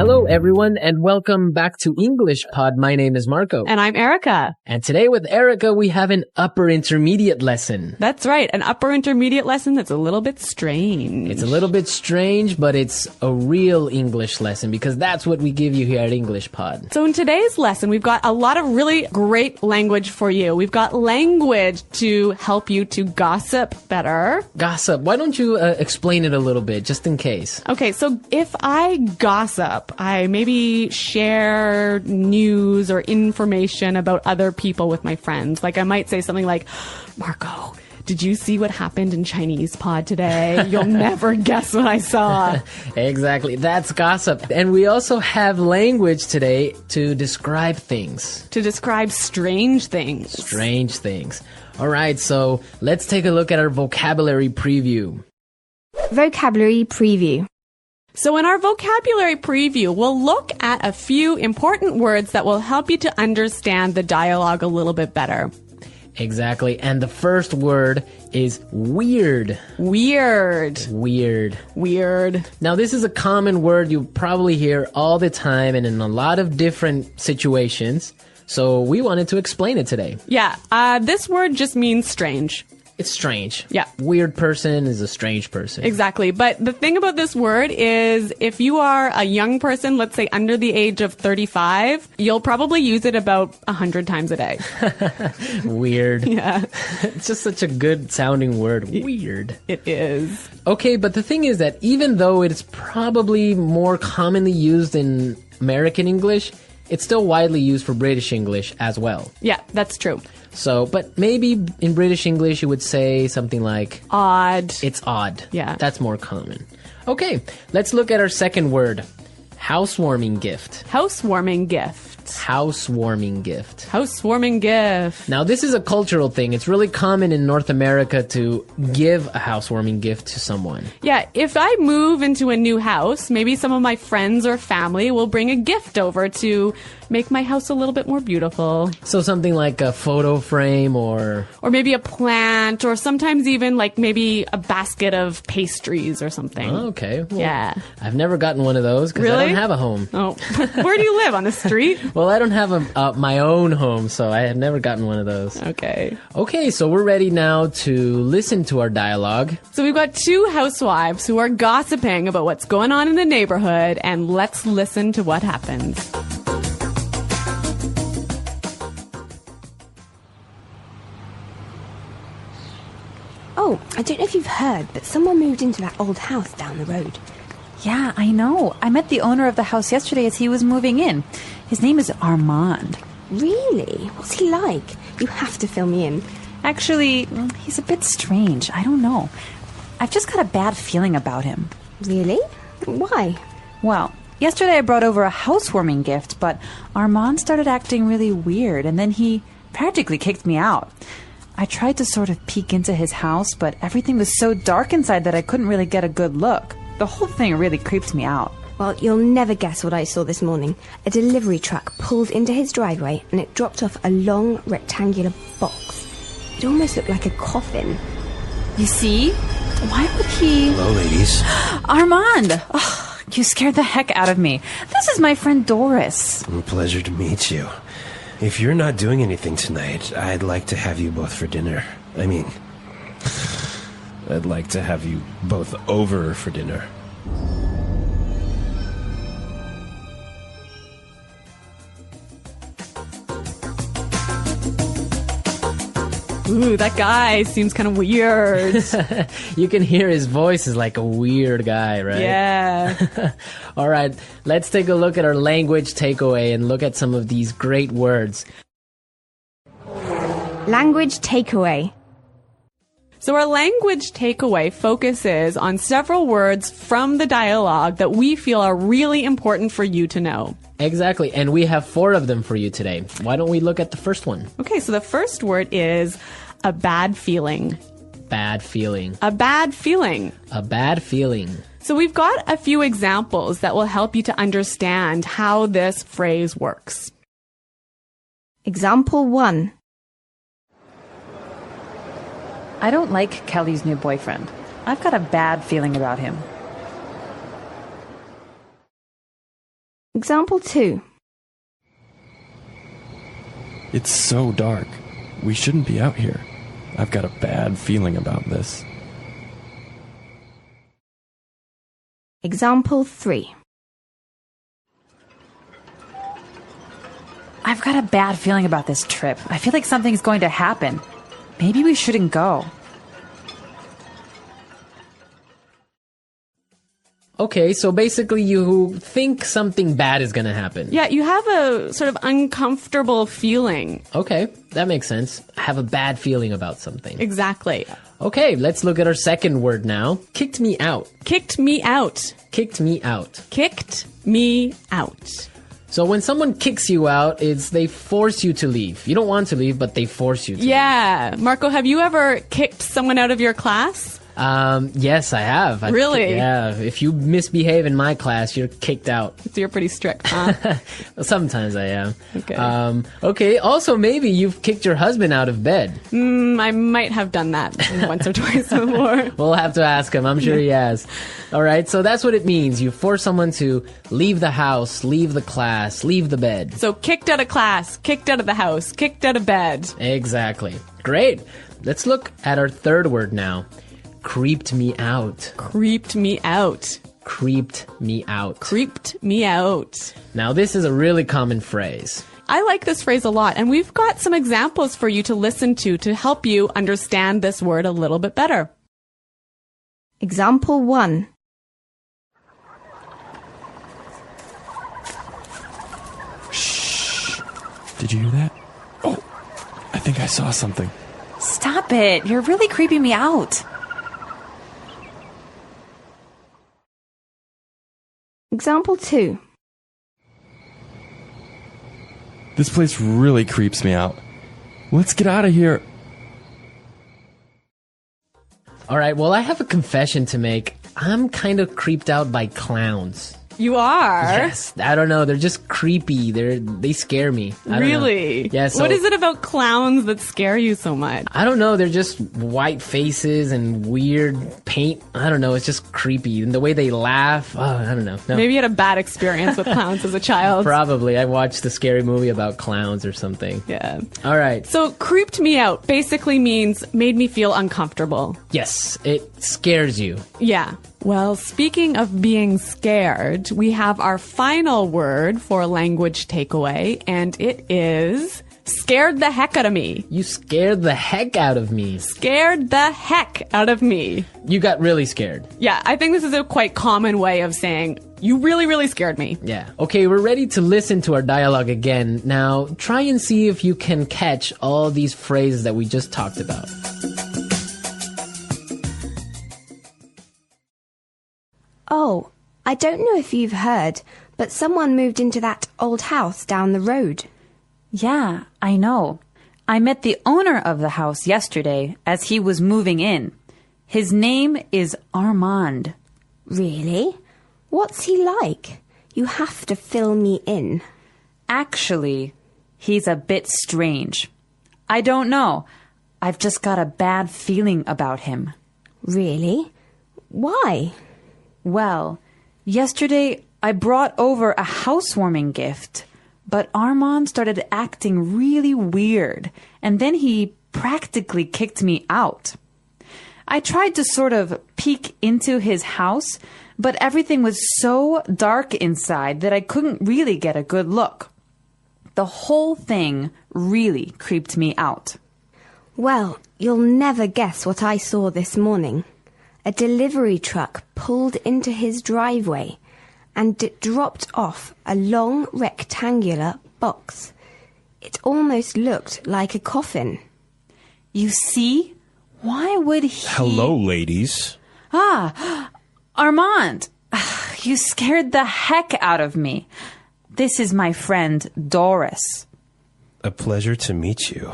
Hello, everyone, and welcome back to English Pod. My name is Marco. And I'm Erica. And today with Erica, we have an upper intermediate lesson. That's right, an upper intermediate lesson that's a little bit strange. It's a little bit strange, but it's a real English lesson because that's what we give you here at English Pod. So in today's lesson, we've got a lot of really great language for you. We've got language to help you to gossip better. Gossip. Why don't you explain it a little bit, just in case? Okay, so if I gossip, I maybe share news or information about other people with my friends. Like I might say something like, Marco, did you see what happened in Chinese pod today? You'll never guess what I saw. Exactly. That's gossip. And we also have language today to describe things. To describe strange things. Strange things. All right, so let's take a look at our vocabulary preview. Vocabulary preview. So in our vocabulary preview, we'll look at a few important words that will help you to understand the dialogue a little bit better. Exactly. And the first word is weird. Weird. Weird. Weird. Now, this is a common word you probably hear all the time and in a lot of different situations. So we wanted to explain it today. Yeah. This word just means strange. It's strange. Yeah. Weird person is a strange person. Exactly. But the thing about this word is if you are a young person, let's say under the age of 35, you'll probably use it about 100 times a day. Weird. Yeah. It's just such a good sounding word. Weird. It is. Okay, but the thing is that even though it's probably more commonly used in American English, it's still widely used for British English as well. Yeah, that's true. So, but maybe in British English you would say something like Odd. it's odd. Yeah. That's more common. Okay, let's look at our second word. Housewarming gift. Housewarming gift. Housewarming gift. Housewarming gift. Now, this is a cultural thing. It's really common in North America to give a housewarming gift to someone. Yeah, if I move into a new house, maybe some of my friends or family will bring a gift over to make my house a little bit more beautiful. So something like a photo frame or maybe a plant, or sometimes even like maybe a basket of pastries or something. Oh, okay. Well, yeah. I've never gotten one of those because Really? I don't have a home. Oh, where do you live? On the street? Well, I don't have my own home, so I have never gotten one of those. Okay. Okay, so we're ready now to listen to our dialogue. So we've got two housewives who are gossiping about what's going on in the neighborhood, and let's listen to what happens. Oh, I don't know if you've heard, but someone moved into that old house down the road. Yeah, I know. I met the owner of the house yesterday as he was moving in. His name is Armand. Really? What's he like? You have to fill me in. Actually, he's a bit strange. I don't know. I've just got a bad feeling about him. Really? Why? Well, yesterday I brought over a housewarming gift, but Armand started acting really weird, and then he practically kicked me out. I tried to sort of peek into his house, but everything was so dark inside that I couldn't really get a good look. The whole thing really creeped me out. Well, you'll never guess what I saw this morning. A delivery truck pulled into his driveway and it dropped off a long rectangular box. It almost looked like a coffin. You see? Why would he... Hello, ladies. Armand! Oh, you scared the heck out of me. This is my friend Doris. Pleasure to meet you. If you're not doing anything tonight, I'd like to have you both for dinner. I mean, I'd like to have you both over for dinner. Ooh, that guy seems kind of weird. You can hear his voice is like a weird guy, right? Yeah. All right, let's take a look at our language takeaway and look at some of these great words. Language takeaway. So our language takeaway focuses on several words from the dialogue that we feel are really important for you to know. Exactly, and we have 4 of them for you today. Why don't we look at the first one? Okay, so the first word is a bad feeling. Bad feeling. A bad feeling. A bad feeling. So we've got a few examples that will help you to understand how this phrase works. Example 1. I don't like Kelly's new boyfriend. I've got a bad feeling about him. Example 2. It's so dark. We shouldn't be out here. I've got a bad feeling about this. Example 3. I've got a bad feeling about this trip. I feel like something's going to happen. Maybe we shouldn't go. Okay, so basically you think something bad is going to happen. Yeah, you have a sort of uncomfortable feeling. Okay, that makes sense. I have a bad feeling about something. Exactly. Okay, let's look at our second word now. Kicked me out. Kicked me out. Kicked me out. Kicked me out. So when someone kicks you out, it's they force you to leave. You don't want to leave, but they force you to Yeah. Marco, have you ever kicked someone out of your class? leave. Yes, I have. Really? Yeah. If you misbehave in my class, you're kicked out. So you're pretty strict, huh? Sometimes I am. Okay. Okay, also maybe you've kicked your husband out of bed. I might have done that once or twice before. We'll have to ask him. I'm sure he has. All right, so that's what it means. You force someone to leave the house, leave the class, leave the bed. So kicked out of class, kicked out of the house, kicked out of bed. Exactly. Great. Let's look at our third word now. Creeped me out. Creeped me out. Creeped me out. Creeped me out. Now, this is a really common phrase. I like this phrase a lot, and we've got some examples for you to listen to help you understand this word a little bit better. Example 1. Did you hear that? Oh, I think I saw something. Stop it. You're really creeping me out. Example 2. This place really creeps me out. Let's get out of here. All right, well, I have a confession to make. I'm kind of creeped out by clowns. You are? Yes, I don't know. They're just creepy. They scare me. I don't know. Really? Yeah. So, what is it about clowns that scare you so much? I don't know. They're just white faces and weird paint. I don't know. It's just creepy. And the way they laugh. Oh, I don't know. No. Maybe you had a bad experience with clowns as a child. Probably. I watched a scary movie about clowns or something. Yeah. All right. So creeped me out basically means made me feel uncomfortable. Yes, it scares you. Yeah. Well, speaking of being scared, we have our final word for language takeaway, and it is scared the heck out of me. You scared the heck out of me. Scared the heck out of me. You got really scared. Yeah, I think this is a quite common way of saying, you really, really scared me. Yeah. Okay, we're ready to listen to our dialogue again. Now, try and see if you can catch all these phrases that we just talked about. Oh, I don't know if you've heard, but someone moved into that old house down the road. Yeah, I know. I met the owner of the house yesterday as he was moving in. His name is Armand. Really? What's he like? You have to fill me in. Actually, he's a bit strange. I don't know. I've just got a bad feeling about him. Really? Why? Well, yesterday I brought over a housewarming gift, but Armand started acting really weird, and then he practically kicked me out. I tried to sort of peek into his house, but everything was so dark inside that I couldn't really get a good look. The whole thing really creeped me out. Well, you'll never guess what I saw this morning. A delivery truck pulled into his driveway and it dropped off a long rectangular box. It almost looked like a coffin. You see? Why would he... Hello, ladies. Armand! You scared the heck out of me. This is my friend, Doris. A pleasure to meet you.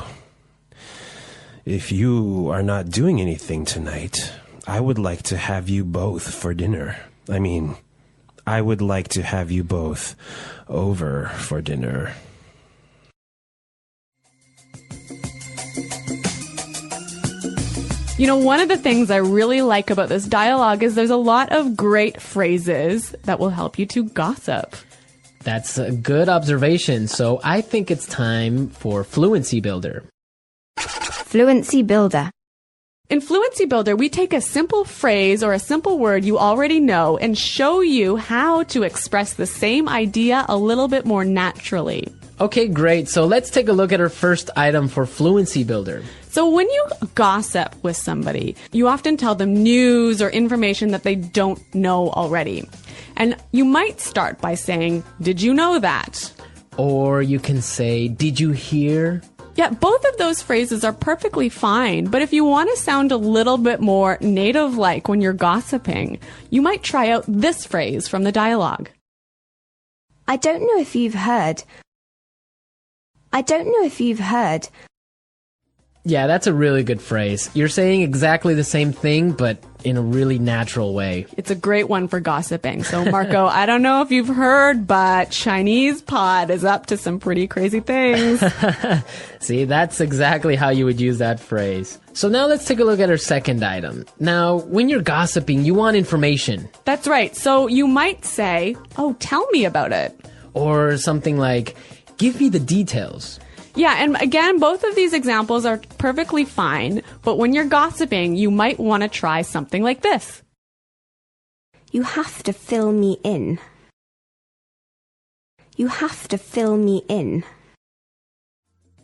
If you are not doing anything tonight, I would like to have you both for dinner. I would like to have you both over for dinner. You know, one of the things I really like about this dialogue is there's a lot of great phrases that will help you to gossip. That's a good observation. So I think it's time for Fluency Builder. Fluency Builder. In Fluency Builder, we take a simple phrase or a simple word you already know and show you how to express the same idea a little bit more naturally. Okay, great. So let's take a look at our first item for Fluency Builder. So when you gossip with somebody, you often tell them news or information that they don't know already. And you might start by saying, "Did you know that?" Or you can say, "Did you hear?" Yeah, both of those phrases are perfectly fine, but if you want to sound a little bit more native-like when you're gossiping, you might try out this phrase from the dialogue. I don't know if you've heard. Yeah, that's a really good phrase. You're saying exactly the same thing, but in a really natural way. It's a great one for gossiping. So, Marco, I don't know if you've heard, but Chinese pod is up to some pretty crazy things. See, that's exactly how you would use that phrase. So now let's take a look at our second item. Now, when you're gossiping, you want information. That's right. So you might say, "Oh, tell me about it." Or something like, "Give me the details." Yeah, and again, both of these examples are perfectly fine, but when you're gossiping, you might want to try something like this. You have to fill me in. You have to fill me in.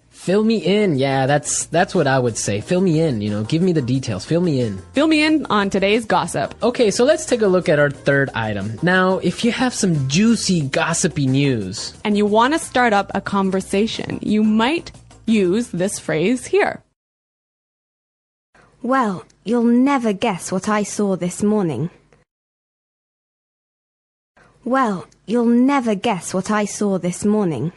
Fill me in. Yeah, that's what I would say. Fill me in, give me the details. Fill me in. Fill me in on today's gossip. Okay, so let's take a look at our third item. Now, if you have some juicy, gossipy news, And you want to start up a conversation, you might use this phrase here. Well, you'll never guess what I saw this morning. Well, you'll never guess what I saw this morning.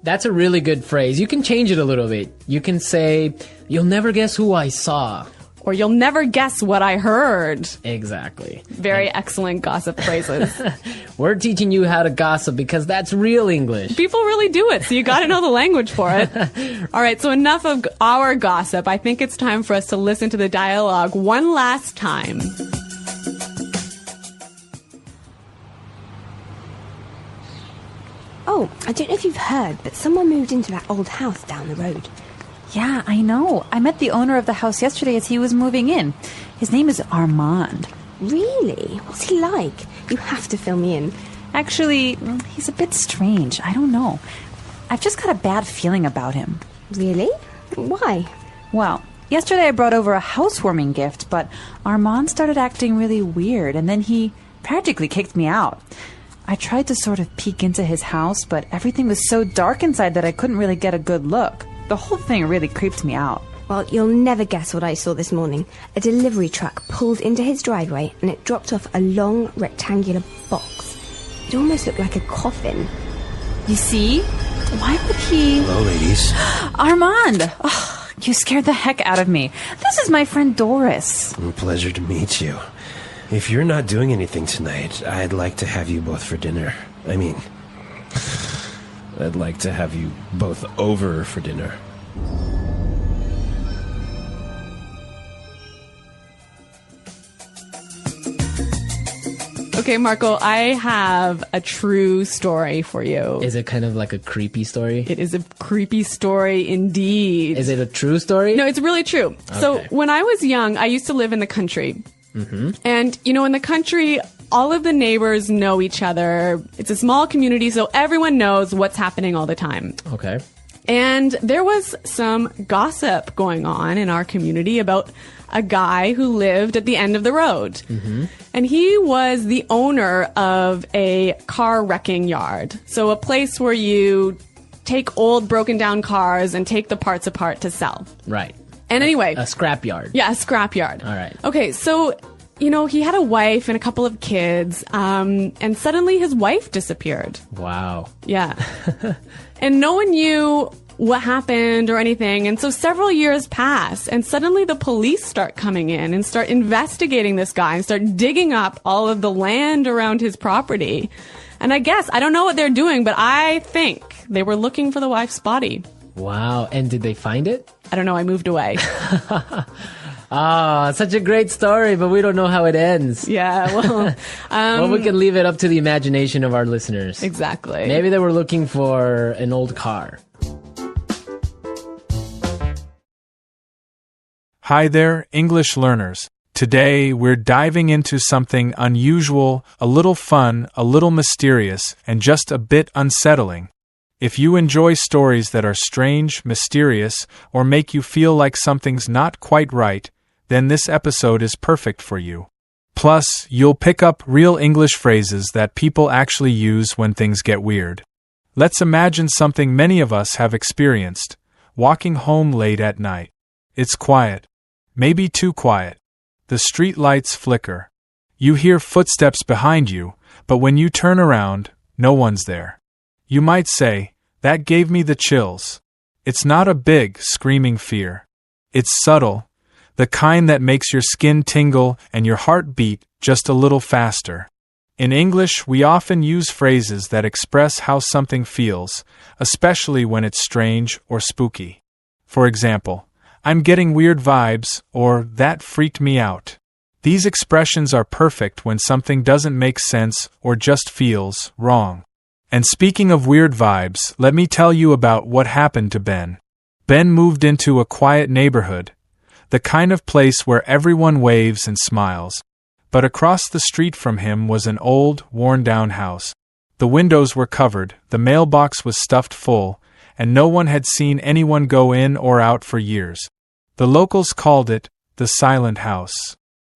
that's a really good phrase. You can change it a little bit. You can say, "You'll never guess who I saw." Or "You'll never guess what I heard." Exactly. Very excellent gossip phrases. We're teaching you how to gossip because that's real English. People really do it, so you got to know the language for it. All right, so enough of our gossip. I think it's time for us to listen to the dialogue one last time. Oh, I don't know if you've heard, but someone moved into that old house down the road. Yeah, I know. I met the owner of the house yesterday as he was moving in. His name is Armand. Really? What's he like? You have to fill me in. Actually, he's a bit strange. I don't know. I've just got a bad feeling about him. Really? Why? Well, yesterday I brought over a housewarming gift, but Armand started acting really weird, and then he practically kicked me out. I tried to sort of peek into his house, but everything was so dark inside that I couldn't really get a good look. The whole thing really creeped me out. Well, you'll never guess what I saw this morning. A delivery truck pulled into his driveway and it dropped off a long rectangular box. It almost looked like a coffin. You see? Why would he... Hello, ladies. Armand! Oh, you scared the heck out of me. This is my friend Doris. Pleasure to meet you. If you're not doing anything tonight, I'd like to have you both for dinner. I mean, I'd like to have you both over for dinner. Okay, Marco, I have a true story for you. Is it kind of like a creepy story? It is a creepy story indeed. Is it a true story? No, it's really true. So Okay. when I was young, I used to live in the country. Mm-hmm. And, in the country, all of the neighbors know each other. It's a small community, so everyone knows what's happening all the time. Okay. And there was some gossip going on in our community about a guy who lived at the end of the road. Mm-hmm. And he was the owner of a car wrecking yard. So a place where you take old broken down cars and take the parts apart to sell. Right. And anyway. A scrapyard. Yeah, a scrapyard. All right. Okay, so, he had a wife and a couple of kids, and suddenly his wife disappeared. Wow. Yeah. And no one knew what happened or anything. And so several years pass, and suddenly the police start coming in and start investigating this guy and start digging up all of the land around his property. And I don't know what they're doing, but I think they were looking for the wife's body. Wow. And did they find it? I don't know, I moved away. Ah, such a great story, but we don't know how it ends. Yeah, well, Well, we can leave it up to the imagination of our listeners. exactly. Maybe they were looking for an old car. Hi there, English learners. Today, we're diving into something unusual, a little fun, a little mysterious, and just a bit unsettling. If you enjoy stories that are strange, mysterious, or make you feel like something's not quite right, then this episode is perfect for you. Plus, you'll pick up real English phrases that people actually use when things get weird. Let's imagine something many of us have experienced: walking home late at night. It's quiet. Maybe too quiet. The street lights flicker. You hear footsteps behind you, but when you turn around, no one's there. You might say, "That gave me the chills." It's not a big, screaming fear. It's subtle, the kind that makes your skin tingle and your heart beat just a little faster. In English, we often use phrases that express how something feels, especially when it's strange or spooky. For example, "I'm getting weird vibes," or "that freaked me out." These expressions are perfect when something doesn't make sense or just feels wrong. And speaking of weird vibes, let me tell you about what happened to Ben. Ben moved into a quiet neighborhood, the kind of place where everyone waves and smiles. But across the street from him was an old, worn-down house. The windows were covered, the mailbox was stuffed full, and no one had seen anyone go in or out for years. The locals called it the Silent House.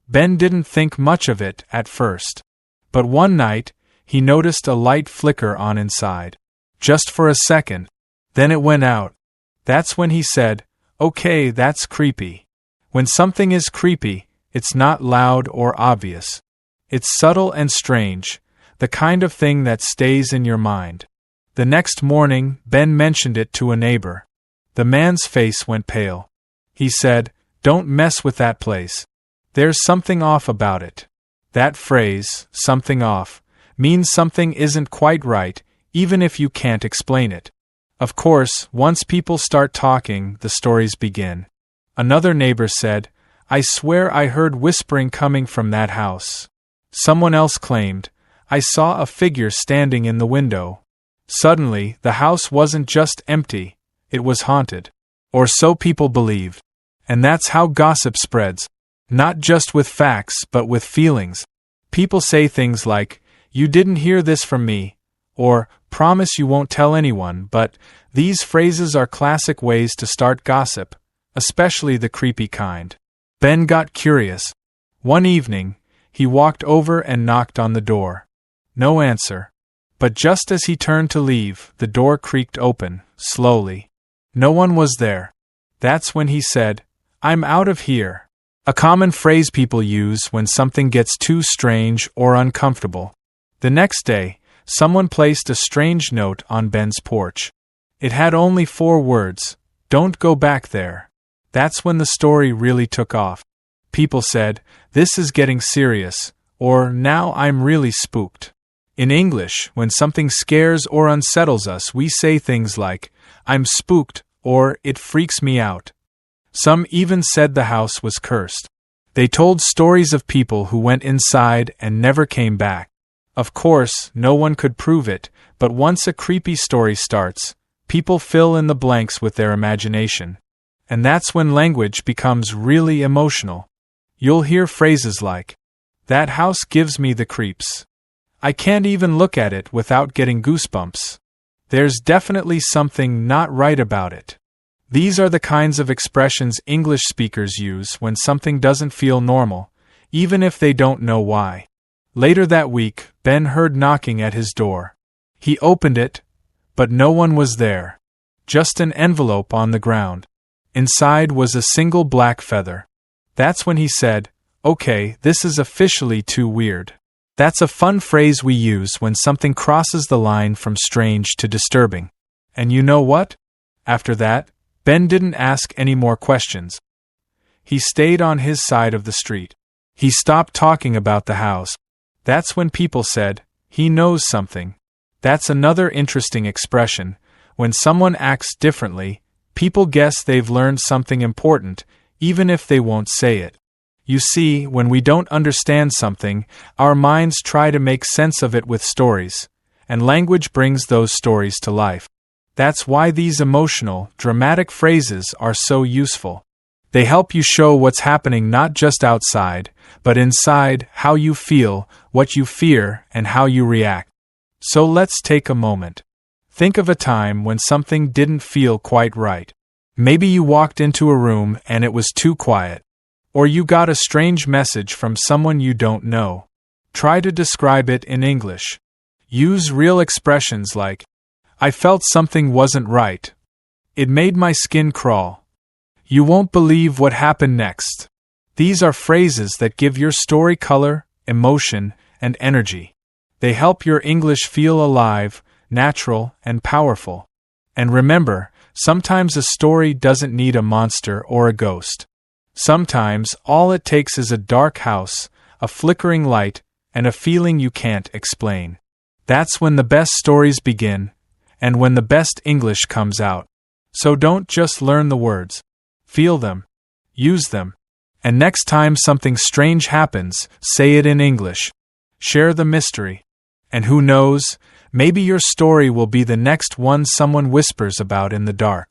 Ben didn't think much of it at first. But one night, he noticed a light flicker on inside. Just for a second. Then it went out. That's when he said, "Okay, that's creepy." When something is creepy, it's not loud or obvious. It's subtle and strange, the kind of thing that stays in your mind. The next morning, Ben mentioned it to a neighbor. The man's face went pale. He said, "Don't mess with that place. There's something off about it." That phrase, "something off," means something isn't quite right, even if you can't explain it. Of course, once people start talking, the stories begin. Another neighbor said, "I swear I heard whispering coming from that house." Someone else claimed, "I saw a figure standing in the window." Suddenly, the house wasn't just empty, it was haunted. Or so people believed. And that's how gossip spreads. Not just with facts, but with feelings. People say things like, "You didn't hear this from me," or "Promise you won't tell anyone," but these phrases are classic ways to start gossip, especially the creepy kind. Ben got curious. One evening, he walked over and knocked on the door. No answer. But just as he turned to leave, the door creaked open, slowly. No one was there. That's when he said, "I'm out of here." A common phrase people use when something gets too strange or uncomfortable. The next day, someone placed a strange note on Ben's porch. It had only 4 words, "Don't go back there." That's when the story really took off. People said, "This is getting serious," or "Now I'm really spooked." In English, when something scares or unsettles us, we say things like, "I'm spooked," or "It freaks me out." Some even said the house was cursed. They told stories of people who went inside and never came back. Of course, no one could prove it, but once a creepy story starts, people fill in the blanks with their imagination. And that's when language becomes really emotional. You'll hear phrases like, "That house gives me the creeps." "I can't even look at it without getting goosebumps." "There's definitely something not right about it." These are the kinds of expressions English speakers use when something doesn't feel normal, even if they don't know why. Later that week, Ben heard knocking at his door. He opened it, but no one was there. Just an envelope on the ground. Inside was a single black feather. That's when he said, "Okay, this is officially too weird." That's a fun phrase we use when something crosses the line from strange to disturbing. And you know what? After that, Ben didn't ask any more questions. He stayed on his side of the street. He stopped talking about the house. That's when people said, "He knows something." That's another interesting expression. When someone acts differently, people guess they've learned something important, even if they won't say it. You see, when we don't understand something, our minds try to make sense of it with stories, and language brings those stories to life. That's why these emotional, dramatic phrases are so useful. They help you show what's happening not just outside, but inside, how you feel, what you fear, and how you react. So let's take a moment. Think of a time when something didn't feel quite right. Maybe you walked into a room and it was too quiet. Or you got a strange message from someone you don't know. Try to describe it in English. Use real expressions like, I felt something wasn't right. It made my skin crawl. You won't believe what happened next. These are phrases that give your story color, emotion, and energy. They help your English feel alive, natural, and powerful. And remember, sometimes a story doesn't need a monster or a ghost. Sometimes all it takes is a dark house, a flickering light, and a feeling you can't explain. That's when the best stories begin, and when the best English comes out. So don't just learn the words. Feel them. Use them. And next time something strange happens, say it in English. Share the mystery. And who knows, maybe your story will be the next one someone whispers about in the dark.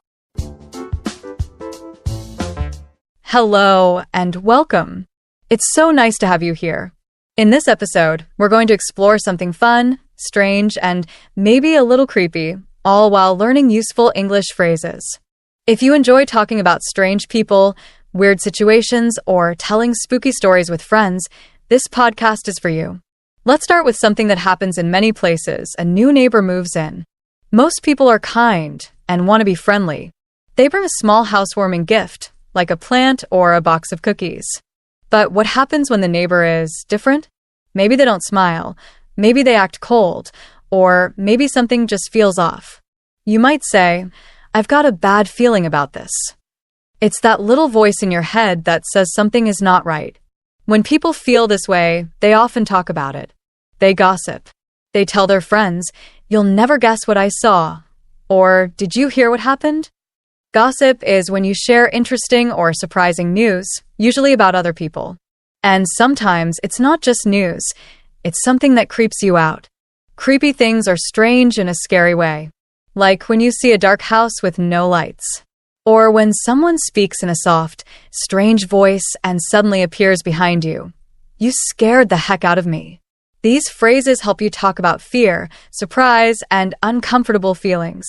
Hello and welcome. It's so nice to have you here. In this episode, we're going to explore something fun, strange, and maybe a little creepy, all while learning useful English phrases. If you enjoy talking about strange people, weird situations, or telling spooky stories with friends, this podcast is for you. Let's start with something that happens in many places. A new neighbor moves in. Most people are kind and want to be friendly. They bring a small housewarming gift, like a plant or a box of cookies. But what happens when the neighbor is different? Maybe they don't smile, maybe they act cold, or maybe something just feels off. You might say, I've got a bad feeling about this. It's that little voice in your head that says something is not right. When people feel this way, they often talk about it. They gossip. They tell their friends, you'll never guess what I saw. Or, did you hear what happened? Gossip is when you share interesting or surprising news, usually about other people. And sometimes it's not just news, it's something that creeps you out. Creepy things are strange in a scary way. Like when you see a dark house with no lights. Or when someone speaks in a soft, strange voice and suddenly appears behind you. You scared the heck out of me. These phrases help you talk about fear, surprise, and uncomfortable feelings.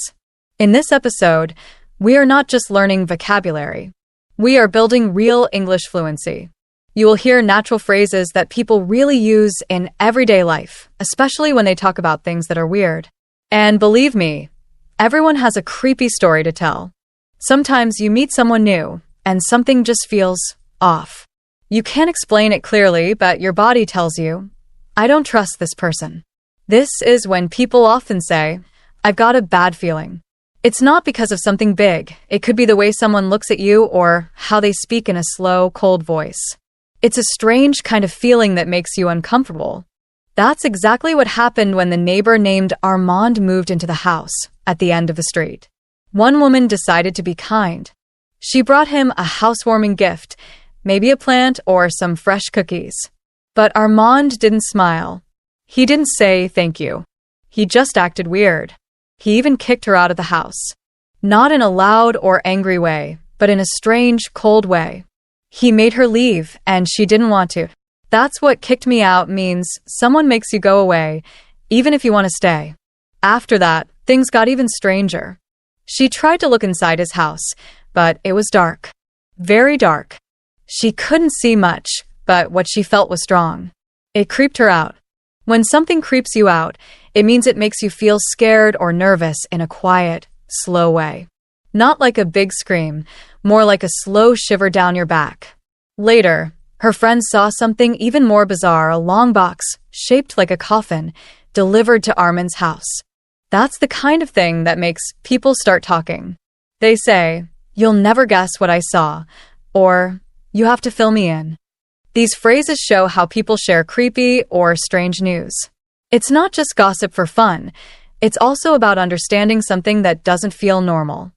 In this episode, we are not just learning vocabulary. We are building real English fluency. You will hear natural phrases that people really use in everyday life, especially when they talk about things that are weird. And believe me, everyone has a creepy story to tell. Sometimes you meet someone new, and something just feels off. You can't explain it clearly, but your body tells you, I don't trust this person. This is when people often say, I've got a bad feeling. It's not because of something big. It could be the way someone looks at you or how they speak in a slow, cold voice. It's a strange kind of feeling that makes you uncomfortable. That's exactly what happened when the neighbor named Armand moved into the house at the end of the street. One woman decided to be kind. She brought him a housewarming gift, maybe a plant or some fresh cookies. But Armand didn't smile. He didn't say thank you. He just acted weird. He even kicked her out of the house. Not in a loud or angry way, but in a strange, cold way. He made her leave, and she didn't want to. That's what kicked me out means someone makes you go away, even if you want to stay. After that, things got even stranger. She tried to look inside his house, but it was dark. Very dark. She couldn't see much, but what she felt was strong. It creeped her out. When something creeps you out, it means it makes you feel scared or nervous in a quiet, slow way. Not like a big scream, more like a slow shiver down your back. Later, her friend saw something even more bizarre, a long box, shaped like a coffin, delivered to Armand's house. That's the kind of thing that makes people start talking. They say, you'll never guess what I saw, or you have to fill me in. These phrases show how people share creepy or strange news. It's not just gossip for fun. It's also about understanding something that doesn't feel normal.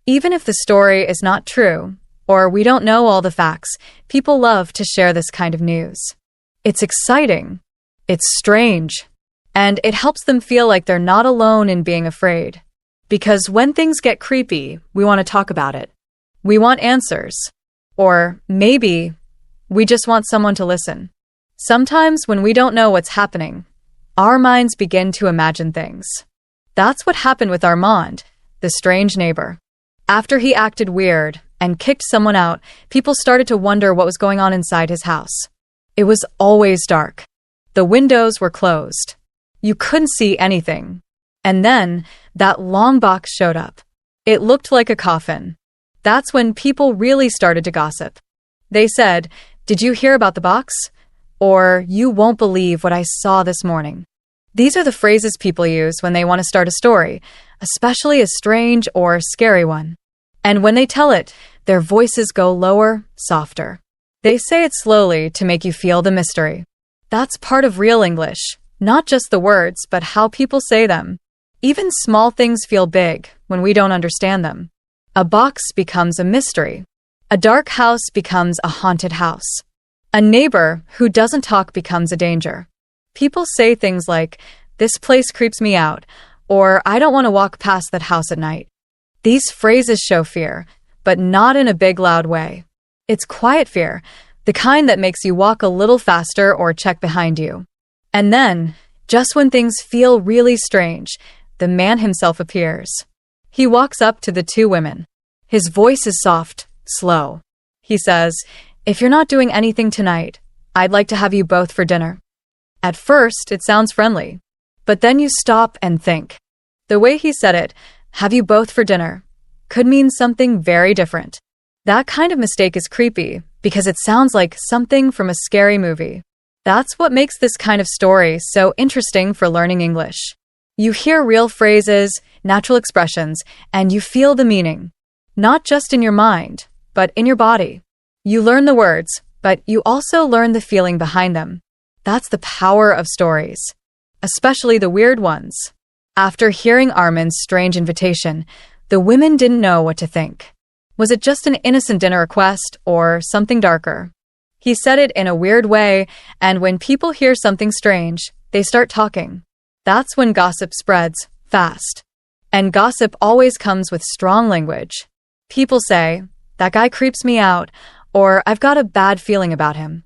Even if the story is not true, or we don't know all the facts. People love to share this kind of news. It's exciting. It's strange. And it helps them feel like they're not alone in being afraid. Because when things get creepy, we want to talk about it. We want answers. Or maybe we just want someone to listen. Sometimes when we don't know what's happening, our minds begin to imagine things. That's what happened with Armand, the strange neighbor. After he acted weird and kicked someone out, people started to wonder what was going on inside his house. It was always dark. The windows were closed. You couldn't see anything. And then that long box showed up. It looked like a coffin. That's when people really started to gossip. They said, "Did you hear about the box?" Or, "You won't believe what I saw this morning." These are the phrases people use when they want to start a story, especially a strange or scary one. And when they tell it, their voices go lower, softer. They say it slowly to make you feel the mystery. That's part of real English, not just the words, but how people say them. Even small things feel big when we don't understand them. A box becomes a mystery. A dark house becomes a haunted house. A neighbor who doesn't talk becomes a danger. People say things like, "This place creeps me out," or "I don't want to walk past that house at night." These phrases show fear, but not in a big loud way. It's quiet fear, the kind that makes you walk a little faster or check behind you. And then, just when things feel really strange, the man himself appears. He walks up to the two women. His voice is soft, slow. He says, "If you're not doing anything tonight, I'd like to have you both for dinner." At first, it sounds friendly, but then you stop and think. The way he said it, "have you both for dinner," could mean something very different. That kind of mistake is creepy because it sounds like something from a scary movie. That's what makes this kind of story so interesting for learning English. You hear real phrases, natural expressions, and you feel the meaning. Not just in your mind, but in your body. You learn the words, but you also learn the feeling behind them. That's the power of stories, especially the weird ones. After hearing Armand's strange invitation, the women didn't know what to think. Was it just an innocent dinner request or something darker? He said it in a weird way, and when people hear something strange, they start talking. That's when gossip spreads fast. And gossip always comes with strong language. People say, "That guy creeps me out," or "I've got a bad feeling about him."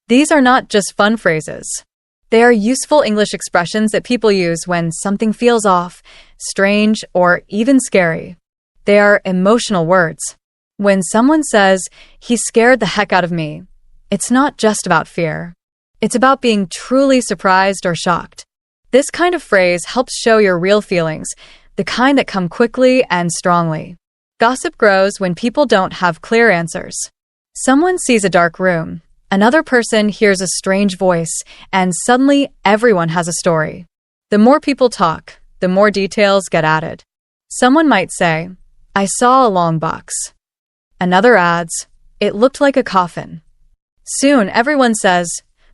These are not just fun phrases. They are useful English expressions that people use when something feels off, strange, or even scary. They are emotional words. When someone says, "He scared the heck out of me," it's not just about fear. It's about being truly surprised or shocked. This kind of phrase helps show your real feelings, the kind that come quickly and strongly. Gossip grows when people don't have clear answers. Someone sees a dark room. Another person hears a strange voice, and suddenly everyone has a story. The more people talk, the more details get added. Someone might say, "I saw a long box." Another adds, "It looked like a coffin." Soon everyone says,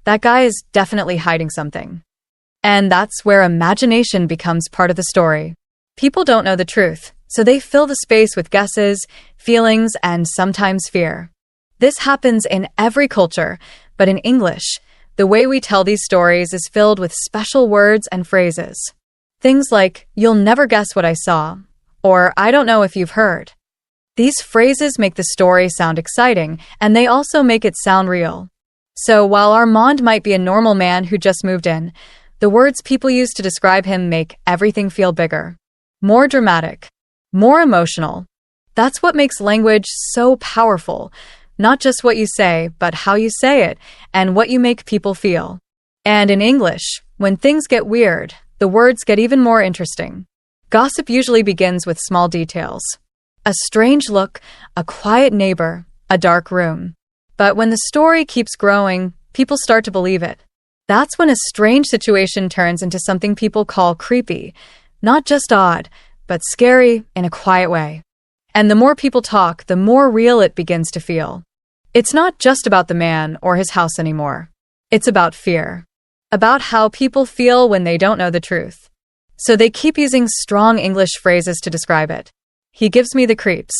"That guy is definitely hiding something." And that's where imagination becomes part of the story. People don't know the truth, so they fill the space with guesses, feelings, and sometimes fear. This happens in every culture, but in English, the way we tell these stories is filled with special words and phrases. Things like, "You'll never guess what I saw," or "I don't know if you've heard." These phrases make the story sound exciting, and they also make it sound real. So while Armand might be a normal man who just moved in, the words people use to describe him make everything feel bigger, more dramatic, more emotional. That's what makes language so powerful. Not just what you say, but how you say it and what you make people feel. And in English, when things get weird, the words get even more interesting. Gossip usually begins with small details. A strange look, a quiet neighbor, a dark room. But when the story keeps growing, people start to believe it. That's when a strange situation turns into something people call creepy. Not just odd, but scary in a quiet way. And the more people talk, the more real it begins to feel. It's not just about the man or his house anymore. It's about fear. About how people feel when they don't know the truth. So they keep using strong English phrases to describe it. "He gives me the creeps."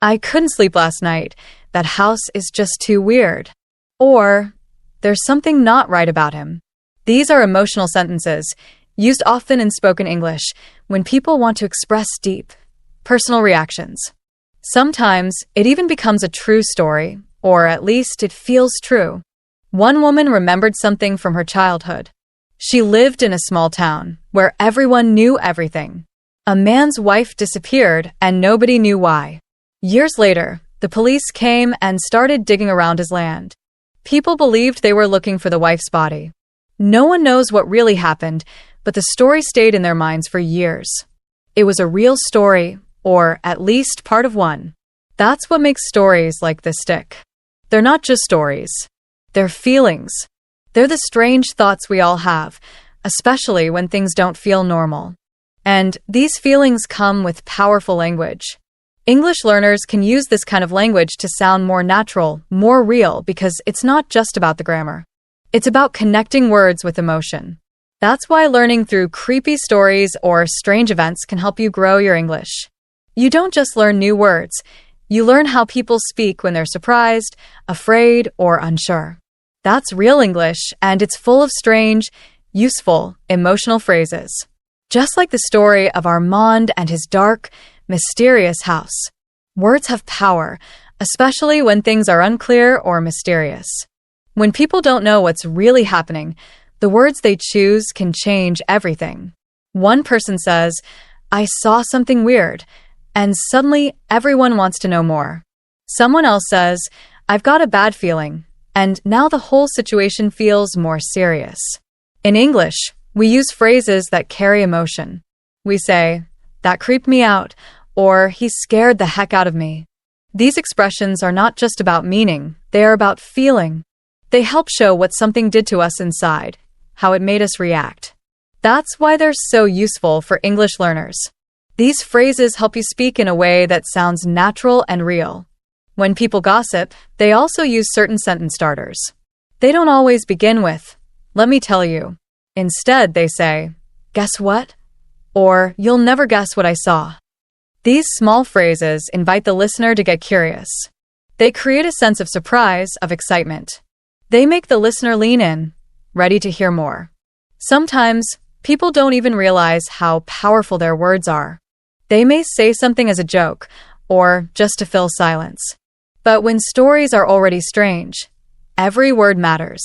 I couldn't sleep last night. That house is just too weird. Or, there's something not right about him. These are emotional sentences, used often in spoken English when people want to express deep, personal reactions. Sometimes it even becomes a true story, or at least it feels true. One woman remembered something from her childhood. She lived in a small town where everyone knew everything. A man's wife disappeared and nobody knew why. Years later, the police came and started digging around his land. People believed they were looking for the wife's body. No one knows what really happened, but the story stayed in their minds for years. It was a real story, or at least part of one. That's what makes stories like this stick. They're not just stories. They're feelings. They're the strange thoughts we all have, especially when things don't feel normal. And these feelings come with powerful language. English learners can use this kind of language to sound more natural, more real, because it's not just about the grammar. It's about connecting words with emotion. That's why learning through creepy stories or strange events can help you grow your English. You don't just learn new words. You learn how people speak when they're surprised, afraid, or unsure. That's real English, and it's full of strange, useful, emotional phrases. Just like the story of Armand and his dark, mysterious house. Words have power, especially when things are unclear or mysterious. When people don't know what's really happening, the words they choose can change everything. One person says, "I saw something weird," and suddenly everyone wants to know more. Someone else says, "I've got a bad feeling," and now the whole situation feels more serious. In English, we use phrases that carry emotion. We say, "That creeped me out," or "He scared the heck out of me." These expressions are not just about meaning, they are about feeling. They help show what something did to us inside, how it made us react. That's why they're so useful for English learners. These phrases help you speak in a way that sounds natural and real. When people gossip, they also use certain sentence starters. They don't always begin with, "Let me tell you." Instead, they say, "Guess what?" or "You'll never guess what I saw." These small phrases invite the listener to get curious. They create a sense of surprise, of excitement. They make the listener lean in, ready to hear more. Sometimes, people don't even realize how powerful their words are. They may say something as a joke, or just to fill silence. But when stories are already strange, every word matters.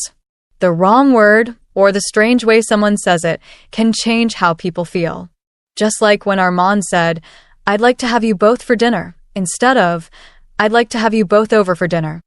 The wrong word, or the strange way someone says it, can change how people feel. Just like when Armand said, "I'd like to have you both for dinner," instead of, "I'd like to have you both over for dinner."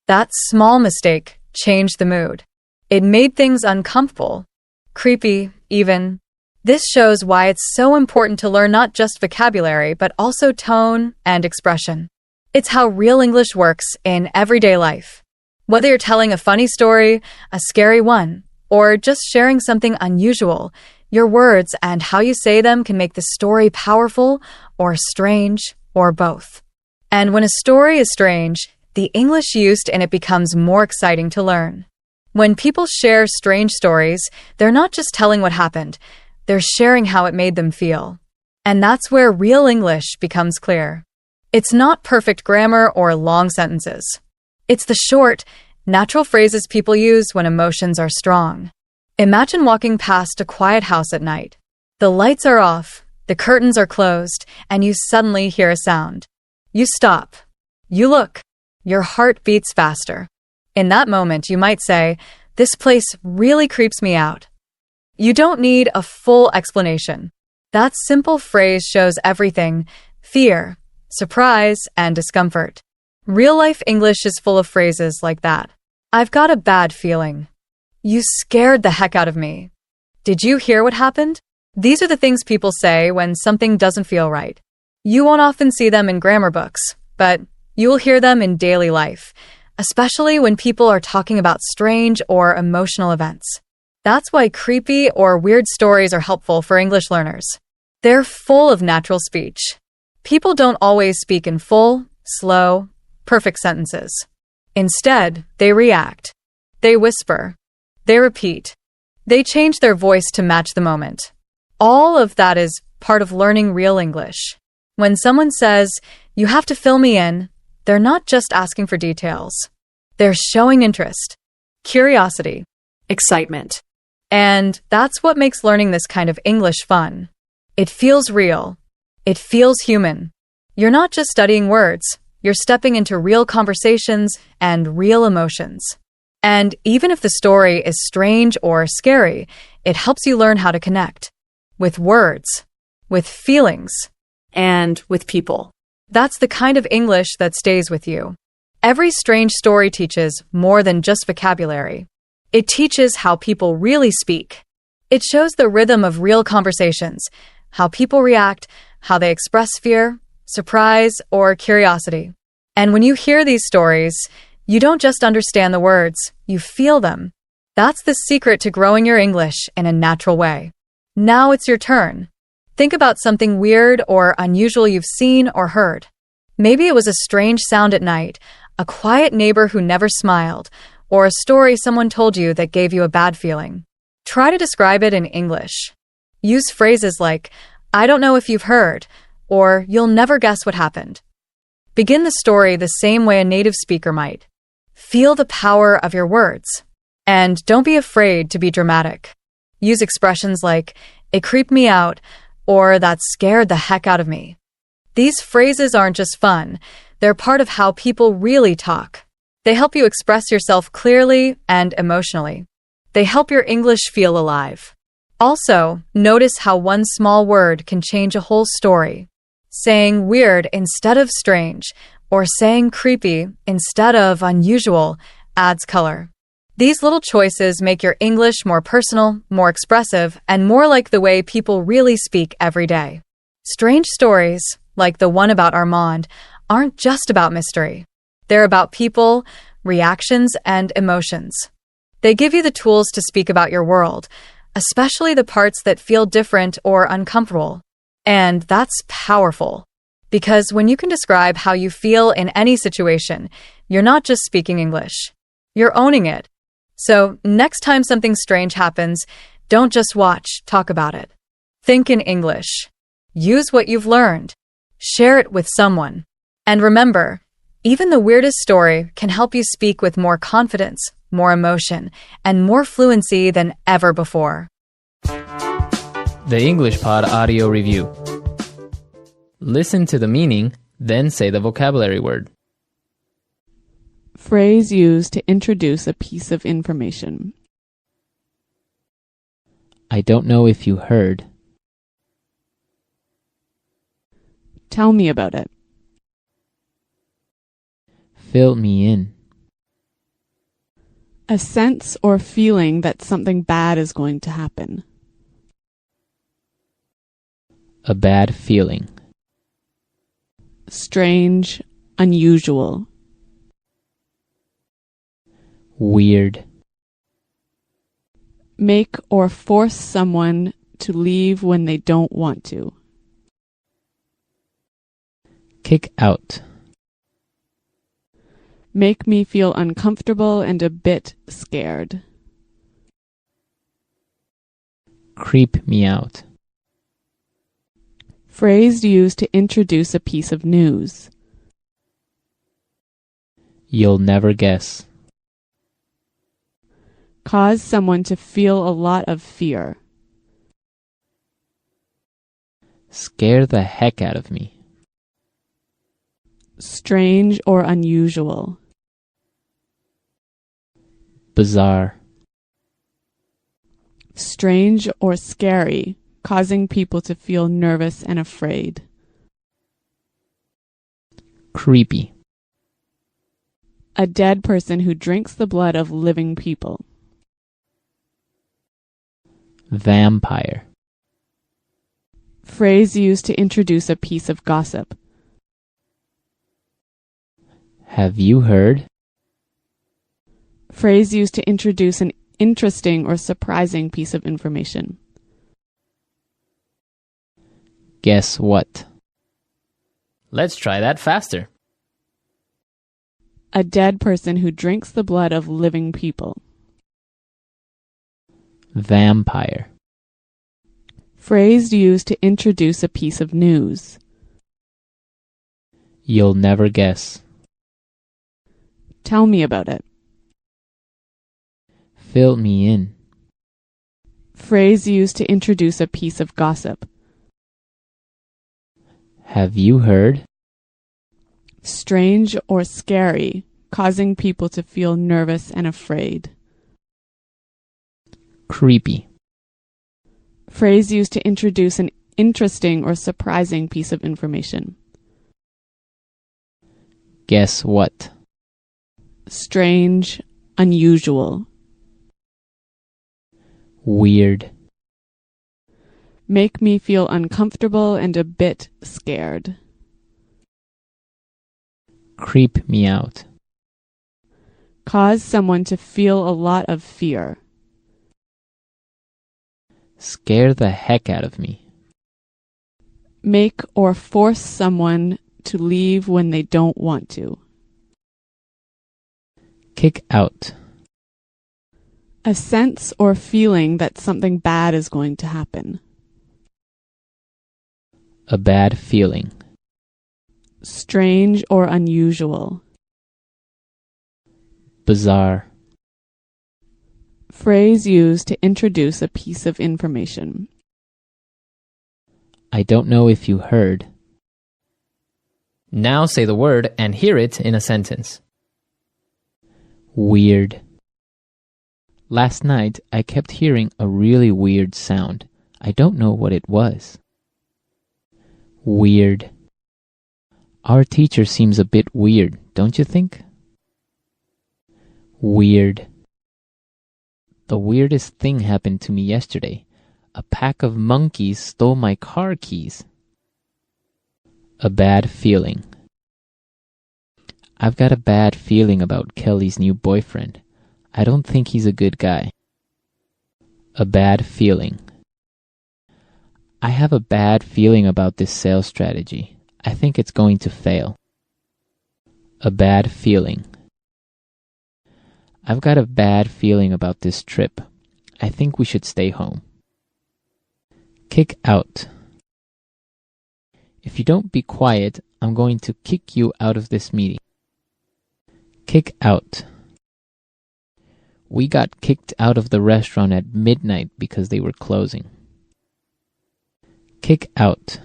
That small mistake changed the mood. It made things uncomfortable, creepy, even. This shows why it's so important to learn not just vocabulary, but also tone and expression. It's how real English works in everyday life. Whether you're telling a funny story, a scary one, or just sharing something unusual, your words and how you say them can make the story powerful or strange or both. And when a story is strange, the English used in it becomes more exciting to learn. When people share strange stories, they're not just telling what happened, they're sharing how it made them feel. And that's where real English becomes clear. It's not perfect grammar or long sentences. It's the short, natural phrases people use when emotions are strong. Imagine walking past a quiet house at night. The lights are off, the curtains are closed, and you suddenly hear a sound. You stop. You look. Your heart beats faster. In that moment, you might say, "This place really creeps me out." You don't need a full explanation. That simple phrase shows everything: fear, surprise, and discomfort. Real-life English is full of phrases like that. "I've got a bad feeling." "You scared the heck out of me." "Did you hear what happened?" These are the things people say when something doesn't feel right. You won't often see them in grammar books, but you will hear them in daily life, especially when people are talking about strange or emotional events. That's why creepy or weird stories are helpful for English learners. They're full of natural speech. People don't always speak in full, slow, perfect sentences. Instead, they react. They whisper. They repeat. They change their voice to match the moment. All of that is part of learning real English. When someone says, "You have to fill me in," they're not just asking for details. They're showing interest, curiosity, Excitement. and that's what makes learning this kind of English fun. It feels real. It feels human. You're not just studying words. You're stepping into real conversations and real emotions. And even if the story is strange or scary, it helps you learn how to connect with words, with feelings, And with people. That's the kind of English that stays with you. Every strange story teaches more than just vocabulary. It teaches how people really speak. It shows the rhythm of real conversations, how people react, how they express fear, surprise, or curiosity. And when you hear these stories, you don't just understand the words, you feel them. That's the secret to growing your English in a natural way. Now it's your turn. Think about something weird or unusual you've seen or heard. Maybe it was a strange sound at night, a quiet neighbor who never smiled, or a story someone told you that gave you a bad feeling. Try to describe it in English. Use phrases like, "I don't know if you've heard," or "You'll never guess what happened." Begin the story the same way a native speaker might. Feel the power of your words. And don't be afraid to be dramatic. Use expressions like, "It creeped me out," or "That scared the heck out of me." These phrases aren't just fun. They're part of how people really talk. They help you express yourself clearly and emotionally. They help your English feel alive. Also, notice how one small word can change a whole story. Saying weird instead of strange, or saying creepy instead of unusual, adds color. These little choices make your English more personal, more expressive, and more like the way people really speak every day. Strange stories, like the one about Armand, aren't just about mystery. They're about people, reactions, and emotions. They give you the tools to speak about your world, especially the parts that feel different or uncomfortable. And that's powerful. Because when you can describe how you feel in any situation, you're not just speaking English. You're owning it. So, next time something strange happens, don't just watch, talk about it. Think in English. Use what you've learned. Share it with someone. And remember, even the weirdest story can help you speak with more confidence, more emotion, and more fluency than ever before. The English Pod Audio Review. Listen to the meaning, then say the vocabulary word. Phrase used to introduce a piece of information. I don't know if you heard. Tell me about it. Fill me in. A sense or feeling that something bad is going to happen. A bad feeling. Strange, unusual. Weird. Make or force someone to leave when they don't want to. Kick out. Make me feel uncomfortable and a bit scared. Creep me out. Phrase used to introduce a piece of news. You'll never guess. Cause someone to feel a lot of fear. Scare the heck out of me. Strange or unusual. Bizarre. Strange or scary, causing people to feel nervous and afraid. Creepy. A dead person who drinks the blood of living people. Vampire. Phrase used to introduce a piece of gossip. Have you heard? Phrase used to introduce an interesting or surprising piece of information. Guess what? Let's try that faster. A dead person who drinks the blood of living people. Vampire. Phrase used to introduce a piece of news. You'll never guess. Tell me about it. Fill me in. Phrase used to introduce a piece of gossip. Have you heard? Strange or scary, causing people to feel nervous and afraid. Creepy. Phrase used to introduce an interesting or surprising piece of information. Guess what? Strange, unusual. Weird. Make me feel uncomfortable and a bit scared. Creep me out. Cause someone to feel a lot of fear. Scare the heck out of me. Make or force someone to leave when they don't want to. Kick out. A sense or feeling that something bad is going to happen. A bad feeling. Strange or unusual. Bizarre. Phrase used to introduce a piece of information. I don't know if you heard. Now say the word and hear it in a sentence. Weird. Last night I kept hearing a really weird sound. I don't know what it was. Weird. Our teacher seems a bit weird, don't you think? Weird. The weirdest thing happened to me yesterday. A pack of monkeys stole my car keys. A bad feeling. I've got a bad feeling about Kelly's new boyfriend. I don't think he's a good guy. A bad feeling. I have a bad feeling about this sales strategy. I think it's going to fail. A bad feeling. I've got a bad feeling about this trip. I think we should stay home. Kick out. If you don't be quiet, I'm going to kick you out of this meeting. Kick out. We got kicked out of the restaurant at midnight because they were closing. Kick out.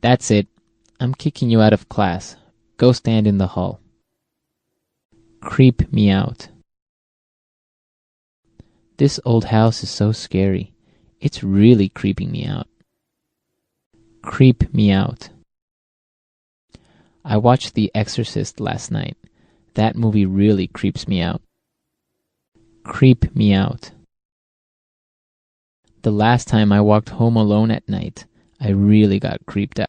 That's it. I'm kicking you out of class. Go stand in the hall. Creep me out. This old house is so scary. It's really creeping me out. Creep me out. I watched The Exorcist last night. That movie really creeps me out. Creep me out. The last time I walked home alone at night, I really got creeped out.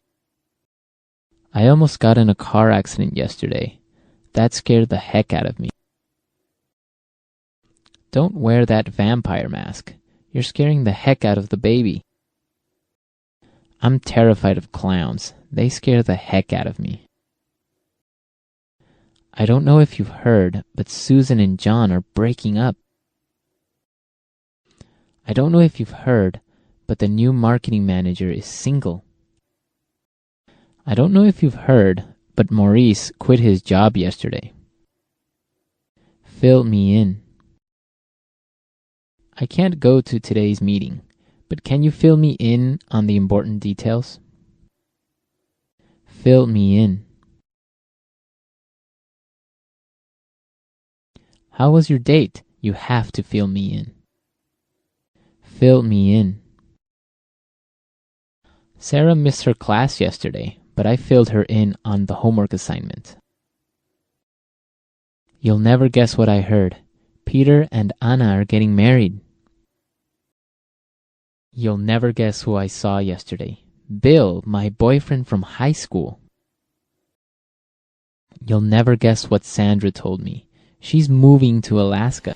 I almost got in a car accident yesterday. That scared the heck out of me. Don't wear that vampire mask. You're scaring the heck out of the baby. I'm terrified of clowns. They scare the heck out of me. I don't know if you've heard, but Susan and John are breaking up. I don't know if you've heard, but the new marketing manager is single. I don't know if you've heard, but Maurice quit his job yesterday. Fill me in. I can't go to today's meeting, but can you fill me in on the important details? Fill me in. How was your date? You have to fill me in. Fill me in. Sarah missed her class yesterday, but I filled her in on the homework assignment. You'll never guess what I heard. Peter and Anna are getting married. You'll never guess who I saw yesterday. Bill, my boyfriend from high school. You'll never guess what Sandra told me. She's moving to Alaska.